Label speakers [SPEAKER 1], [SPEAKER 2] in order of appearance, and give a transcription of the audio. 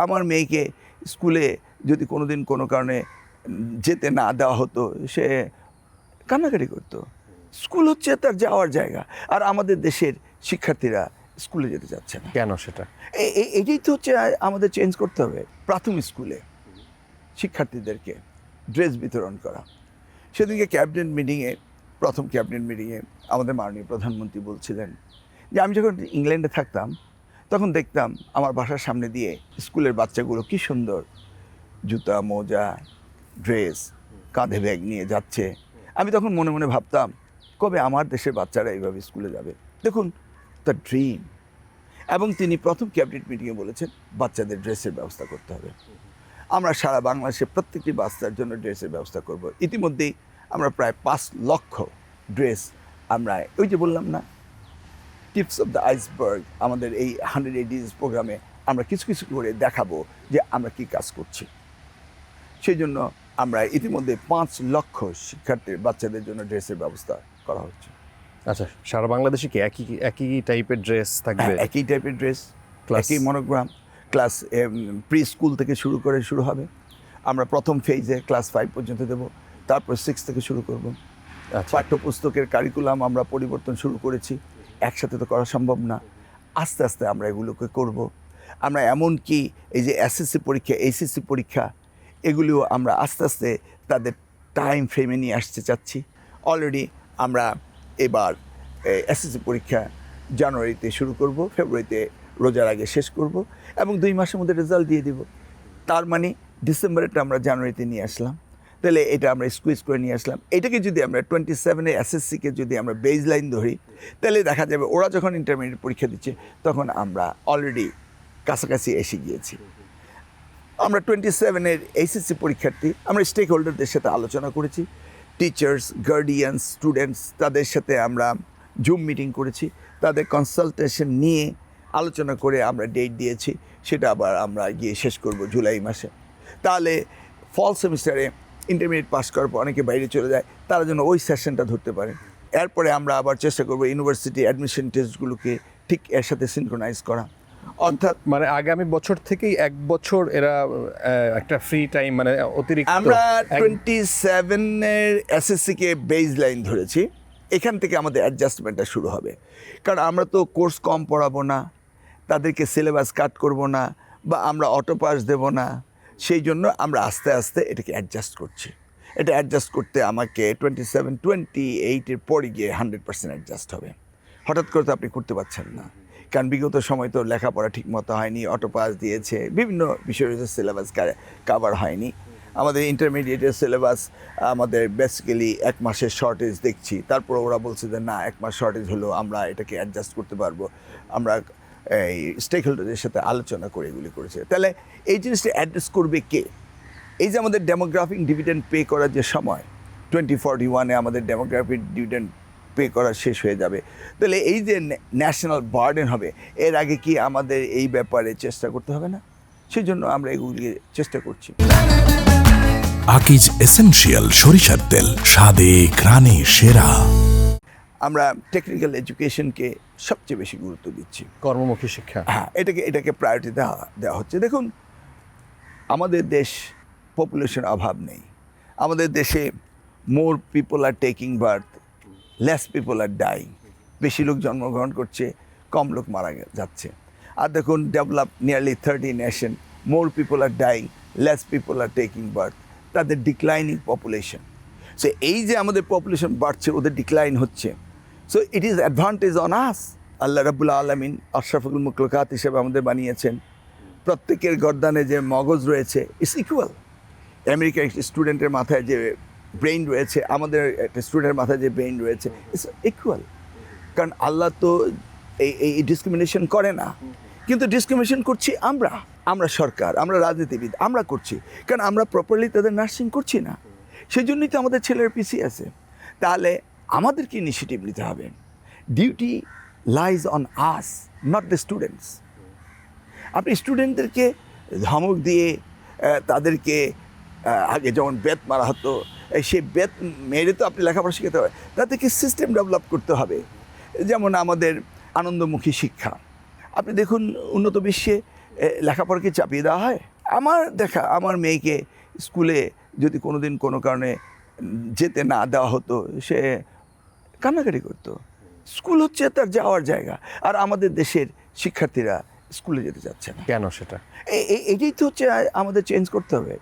[SPEAKER 1] আমার মেয়েকে স্কুলে যদি কোনোদিন কোনো কারণে যেতে না দেওয়া হতো, সে কান্নাকাটি করতো। স্কুল হচ্ছে তার যাওয়ার জায়গা, আর আমাদের দেশের শিক্ষার্থীরা স্কুলে যেতে চাচ্ছে না।
[SPEAKER 2] কেন সেটা?
[SPEAKER 1] এটাই তো হচ্ছে আমাদের চেঞ্জ করতে হবে। প্রাথমিক স্কুলে শিক্ষার্থীদেরকে ড্রেস বিতরণ করা। সেদিনকে ক্যাবিনেট মিটিংয়ে, প্রথম ক্যাবিনেট মিটিংয়ে আমাদের মাননীয় প্রধানমন্ত্রী বলছিলেন যে আমি যখন ইংল্যান্ডে থাকতাম তখন দেখতাম আমার বাসার সামনে দিয়ে স্কুলের বাচ্চাগুলো কী সুন্দর জুতা, মোজা, ড্রেস, কাঁধে ব্যাগ নিয়ে যাচ্ছে। আমি তখন মনে মনে ভাবতাম কবে আমার দেশের বাচ্চারা এইভাবে স্কুলে যাবে। দেখুন, দ্য ড্রিম। এবং তিনি প্রথম ক্যাবিনেট মিটিংয়ে বলেছেন বাচ্চাদের ড্রেসের ব্যবস্থা করতে হবে। আমরা সারা বাংলাদেশে প্রত্যেকটি বাচ্চার জন্য ড্রেসের ব্যবস্থা করব। ইতিমধ্যেই আমরা প্রায় 5 লক্ষ ড্রেস আমরা, ওই যে বললাম না, টিপস অফ দ্য আইসবার্গ, আমাদের এই 100 days প্রোগ্রামে আমরা কিছু কিছু করে দেখাবো যে আমরা কি কাজ করছি। সেই জন্য আমরা ইতিমধ্যে 5 লক্ষ শিক্ষার্থীর বাচ্চাদের জন্য ড্রেসের ব্যবস্থা করা হচ্ছে।
[SPEAKER 2] আচ্ছা, সারা বাংলাদেশে কি একই টাইপের ড্রেস থাকবে?
[SPEAKER 1] একই টাইপের ড্রেস,
[SPEAKER 2] Class-
[SPEAKER 1] একই মনোগ্রাম। ক্লাস প্রি স্কুল থেকে শুরু হবে। আমরা প্রথম ফেজে ক্লাস 5 পর্যন্ত দেব, তারপর 6 থেকে শুরু করব।
[SPEAKER 2] আচ্ছা,
[SPEAKER 1] পাঠ্যপুস্তকের কারিকুলাম আমরা পরিবর্তন শুরু করেছি। একসাথে তো করা সম্ভব না, আস্তে আস্তে আমরা এগুলোকে করব। আমরা এমনকি এই যে এসএসসি পরীক্ষা, এইচএসসি পরীক্ষা, এগুলিও আমরা আস্তে আস্তে তাদের টাইম ফ্রেমে নিয়ে আসতে চাচ্ছি। অলরেডি আমরা এবার এসএসসি পরীক্ষা জানুয়ারিতে শুরু করব, ফেব্রুয়ারিতে রোজার আগে শেষ করব এবং 2 মাসের মধ্যে রেজাল্ট দিয়ে দেব। তার মানে ডিসেম্বরেরটা আমরা জানুয়ারিতে নিয়ে আসলাম, তাহলে এটা আমরা স্কুইজ করে নিয়ে আসলাম। এটাকে যদি আমরা 27 এসএসসিকে যদি আমরা বেজ লাইন ধরি, তাহলে দেখা যাবে ওরা যখন ইন্টারমিডিয়েট পরীক্ষা দিচ্ছে তখন আমরা অলরেডি কাছাকাছি এসে গিয়েছি। আমরা 27 এইচএসসি পরীক্ষার্থী, আমরা স্টেক হোল্ডারদের সাথে আলোচনা করেছি, টিচার্স, গার্ডিয়ানস, স্টুডেন্টস, তাদের সাথে আমরা জুম মিটিং করেছি, তাদের কনসালটেশন নিয়ে আলোচনা করে আমরা ডেট দিয়েছি। সেটা আবার আমরা গিয়ে শেষ করব জুলাই মাসে। তাহলে ফল সেমিস্টারে ইন্টারমিডিয়েট পাস করার পর অনেকে বাইরে চলে যায়, তারা যেন ওই সেশনটা ধরতে পারে। এরপরে আমরা আবার চেষ্টা করব ইউনিভার্সিটি অ্যাডমিশন টেস্টগুলোকে ঠিক এর সাথে সিনক্রোনাইজ করা। অর্থাৎ
[SPEAKER 2] মানে আগামী বছর থেকেই 1 বছর এরা একটা ফ্রি টাইম, মানে অতিরিক্ত
[SPEAKER 1] আমরা 27 এসএসসিকে বেজ লাইন ধরেছি, এখান থেকে আমাদের অ্যাডজাস্টমেন্টটা শুরু হবে। কারণ আমরা তো কোর্স কম পড়াবো না, তাদেরকে সিলেবাস কাট করব না, বা আমরা অটো পাস দেবো না। সেই জন্য আমরা আস্তে আস্তে এটাকে অ্যাডজাস্ট করছি। এটা অ্যাডজাস্ট করতে আমাকে 27-28 পরে গিয়ে 100% অ্যাডজাস্ট হবে। হঠাৎ করে তো আপনি করতে পারছেন না, কারণ বিগত সময় তো লেখাপড়া ঠিক মতো হয়নি, অটো পাস দিয়েছে, বিভিন্ন বিষয়ের সিলেবাস কাভার হয়নি। আমাদের ইন্টারমিডিয়েটের সিলেবাস আমাদের বেসিক্যালি 1 মাসের শর্টেজ দেখছি, তারপর ওরা বলছে যে না, 1 মাস শর্টেজ হলেও আমরা এটাকে অ্যাডজাস্ট করতে পারবো। আমরা এই স্টেক হোল্ডারদের সাথে আলোচনা করে এগুলি করেছে। তাহলে এই জিনিসটা অ্যাড্রেস করবে কে? এই যে আমাদের ডেমোগ্রাফিক ডিভিডেন্ড পে করার যে সময় 2041 আমাদের ডেমোগ্রাফিক ডিভিডেন্ড পে করা শেষ হয়ে যাবে, তাহলে এই যে ন্যাশনাল বার্ডেন হবে, এর আগে কি আমাদের এই ব্যাপারে চেষ্টা করতে হবে না? সেই জন্য আমরা এগুলি চেষ্টা করছি।
[SPEAKER 3] আকিজ এসেনশিয়াল সরিষার তেল, স্বাদে ঘ্রাণে সেরা।
[SPEAKER 1] আমরা টেকনিক্যাল এডুকেশনকে সবচেয়ে বেশি গুরুত্ব দিচ্ছি।
[SPEAKER 2] কর্মমুখী শিক্ষা,
[SPEAKER 1] হ্যাঁ, এটাকে প্রায়োরিটি দেওয়া হচ্ছে। দেখুন, আমাদের দেশ পপুলেশন অভাব নেই। আমাদের দেশে মোর people are taking birth, less people are dyeing. বেশি লোক জন্মগ্রহণ করছে, কম লোক মারা যাচ্ছে। আর দেখুন, develop nearly 30 nation, more people are dying, less people are taking birth, তাদের ডিক্লাইনিং পপুলেশন। সো এই যে আমাদের পপুলেশন বাড়ছে, ওদের ডিক্লাইন হচ্ছে। So it is advantage on us. আল্লাহ রাব্বুল আলামিন আশরাফুল মুখলুকাত হিসেবে আমাদের বানিয়েছেন। প্রত্যেকের গর্দানে যে মগজ রয়েছে ইটস ইকুয়াল। আমেরিকার একটি স্টুডেন্টের মাথায় যে ব্রেইন রয়েছে, আমাদের একটা স্টুডেন্টের মাথায় যে ব্রেইন রয়েছে, ইটস ইকুয়াল। কারণ আল্লাহ তো এই ডিসক্রিমিনেশন করে না, কিন্তু ডিসক্রিমিনেশন করছি আমরা সরকার, আমরা রাজনীতিবিদ, আমরা করছি। কারণ আমরা প্রপারলি তাদের নার্সিং করছি না, সেই জন্যই তো আমাদের ছেলের পিছিয়ে আছে। তাহলে আমাদেরকে ইনিশিয়েটিভ নিতে হবে। Duty lies on us, not the students. আপনি স্টুডেন্টদেরকে ধমক দিয়ে তাদেরকে আগে যেমন বেত মারা হতো, সেই বেত মেরে তো আপনি লেখাপড়া শেখাতে হবে। তাদেরকে সিস্টেম ডেভেলপ করতে হবে। যেমন আমাদের আনন্দমুখী শিক্ষা, আপনি দেখুন উন্নত বিশ্বে লেখাপড়া কি চাপিয়ে দেওয়া হয়? আমার মেয়েকে স্কুলে যদি কোনো দিন কোনো কারণে যেতে না দেওয়া হতো, সে কান্নাকাটি করতো। স্কুল হচ্ছে তার যাওয়ার জায়গা, আর আমাদের দেশের শিক্ষার্থীরা স্কুলে যেতে চাচ্ছে না।
[SPEAKER 2] কেন সেটা?
[SPEAKER 1] এটাই তো হচ্ছে আমাদের চেঞ্জ করতে হবে।